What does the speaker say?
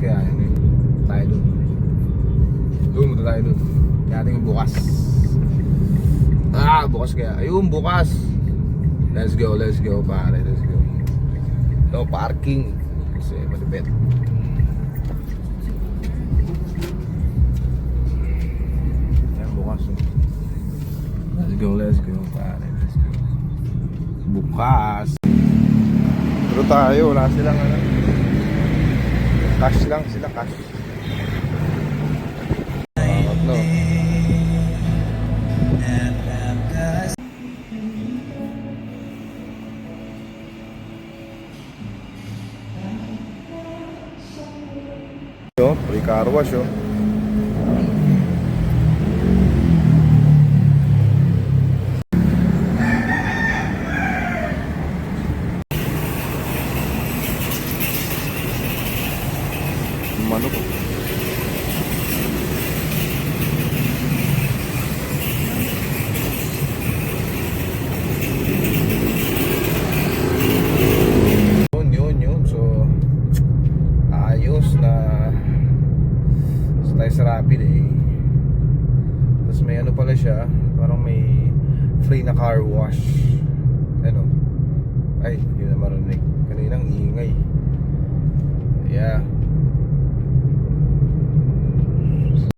kaya yun eh. Tayo dun. Muna tayo dun. Kaya ating bukas. Bukas kaya. Ayun, bukas. Let's go pare, let's go. No parking. Kasi malipit. Yan, bukas. Let's go pare, let's go. Bukas. Pero tayo, wala silang ano. Cash lang sila, cash. No. Yo, free car wash yo. Manok. Yun. So, ayos na tayo sa Rapid eh. Tapos may ano pala siya, parang may free na car wash. Ano? Ay, yun na marinig. Kaninang ingay. Yeah.